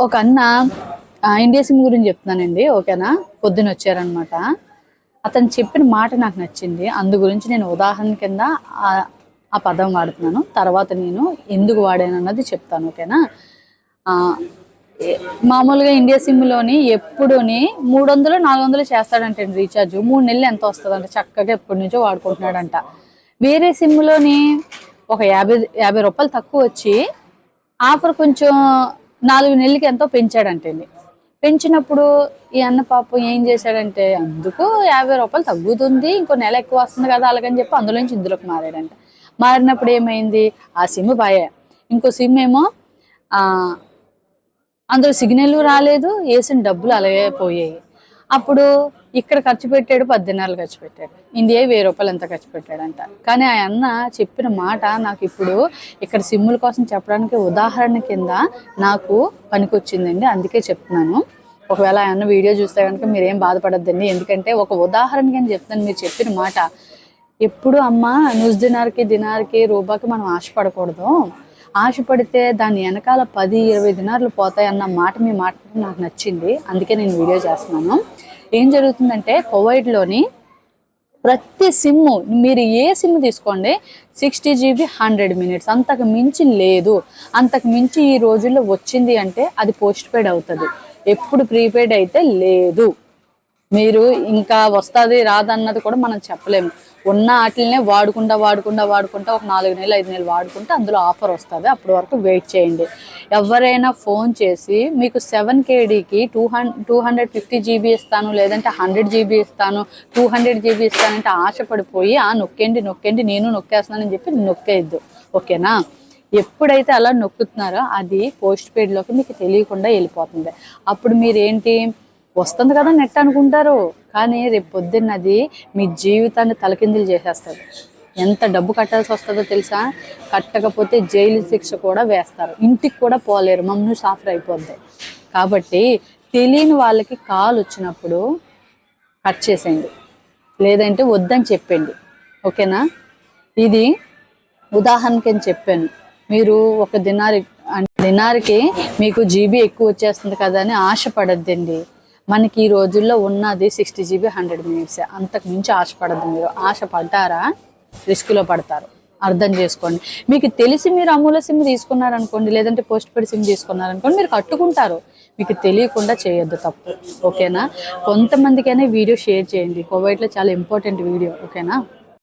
ఒక అన్న India SIM గురించి చెప్తున్నానండి, ఓకేనా. పొద్దున వచ్చారనమాట. అతను చెప్పిన మాట నాకు నచ్చింది, అందు గురించి నేను ఉదాహరణ కింద ఆ పదం వాడుతున్నాను. తర్వాత నేను ఎందుకు వాడాను అన్నది చెప్తాను, ఓకేనా. మామూలుగా ఇండియా సిమ్లోని ఎప్పుడుని 300-400 చేస్తాడంటే రీఛార్జ్. 3 నెలలు ఎంత వస్తుందంట, చక్కగా ఎప్పటి నుంచో వాడుకుంటున్నాడంట. వేరే సిమ్లోని ఒక 50 రూపాయలు తక్కువ వచ్చి ఆఫర్ కొంచెం 4 నెలలకి ఎంతో పెంచాడంటండి. పెంచినప్పుడు ఈ అన్న పాపం ఏం చేశాడంటే, అందుకు 50 రూపాయలు తగ్గుతుంది, ఇంకో నెల ఎక్కువ వస్తుంది కదా అలాగని చెప్పి అందులోంచి ఇందులోకి మారాడంట. మారినప్పుడు ఏమైంది, ఆ సిమ్ బాయే, ఇంకో సిమ్ ఏమో అందులో సిగ్నల్ రాలేదు, వేసిన డబ్బులు అలాగే పోయాయి. అప్పుడు ఇక్కడ ఖర్చు పెట్టాడు, 10 దినాలు ఖర్చు పెట్టాడు. ఇండియా 1000 రూపాయలు ఎంత ఖర్చు పెట్టాడంట. కానీ ఆ అన్న చెప్పిన మాట నాకు ఇప్పుడు ఇక్కడ సిమ్ముల కోసం చెప్పడానికి ఉదాహరణ కింద నాకు పనికొచ్చిందండి, అందుకే చెప్తున్నాను. ఒకవేళ ఆ అన్న వీడియో చూస్తే కనుక మీరేం బాధపడద్దండి, ఎందుకంటే ఒక ఉదాహరణ కింద చెప్తాను. మీరు చెప్పిన మాట ఎప్పుడు అమ్మ నుస్ దినార్కి రూపాయికి మనం ఆశపడకూడదు. ఆశపడితే దాని వెనకాల 10-20 దినార్లు పోతాయి అన్న మాట మీ మాట నాకు నచ్చింది, అందుకే నేను వీడియో చేస్తున్నాను. ఏం జరుగుతుందంటే కువైట్లోని ప్రతి సిమ్ము, మీరు ఏ సిమ్ తీసుకోండి, 60 GB 100 minutes, అంతకు మించి లేదు. అంతకు మించి ఈ రోజుల్లో వచ్చింది అంటే అది పోస్ట్ పెయిడ్ అవుతుంది, ఎప్పుడు ప్రీపెయిడ్ అయితే లేదు. మీరు ఇంకా వస్తుంది రాదన్నది కూడా మనం చెప్పలేము. ఉన్న వాటినే వాడుకుంటా ఒక 4 నెలలు 5 నెలలు వాడుకుంటే అందులో ఆఫర్ వస్తుంది, అప్పటి వరకు వెయిట్ చేయండి. ఎవరైనా ఫోన్ చేసి మీకు 7 KDకి 250 GB ఇస్తాను, లేదంటే 100 GB ఇస్తాను, 200 GB ఇస్తానంటే ఆశపడిపోయి నొక్కండి నేను నొక్కేస్తున్నానని చెప్పి నొక్కేయద్దు, ఓకేనా. ఎప్పుడైతే అలా నొక్కుతున్నారో అది పోస్ట్ పెయిడ్లోకి మీకు తెలియకుండా వెళ్ళిపోతుంది. అప్పుడు మీరేంటి, వస్తుంది కదా నెట్ అనుకుంటారు, కానీ రేపు పొద్దున్నది మీ జీవితాన్ని తలకిందులు చేసేస్తుంది. ఎంత డబ్బు కట్టాల్సి వస్తుందో తెలుసా, కట్టకపోతే జైలు శిక్ష కూడా వేస్తారు, ఇంటికి కూడా పోలేరు, మమ్మల్ని సాఫర్ అయిపోద్ది. కాబట్టి తెలియని వాళ్ళకి కాల్ వచ్చినప్పుడు కట్ చేసేయండి, లేదంటే వద్దని చెప్పండి, ఓకేనా. ఇది ఉదాహరణకి అని చెప్పాను. మీరు ఒక దినారికి మీకు జీబీ ఎక్కువ వచ్చేస్తుంది కదా అని ఆశపడద్దండి. మనకి ఈ రోజుల్లో ఉన్నది 60 GB 100 minutes, అంతకు మించి ఆశపడద్దు. మీరు ఆశపడ్డారా రిస్క్లో పడతారు, అర్థం చేసుకోండి. మీకు తెలిసి మీరు అమూల సిమ్ తీసుకున్నారనుకోండి, లేదంటే పోస్ట్ పెయిడ్ సిమ్ తీసుకున్నారనుకోండి, మీరు కట్టుకుంటారు. మీకు తెలియకుండా చేయొద్దు తప్పు, ఓకేనా. కొంతమందికైనా వీడియో షేర్ చేయండి, కువైట్లో చాలా ఇంపార్టెంట్ వీడియో, ఓకేనా.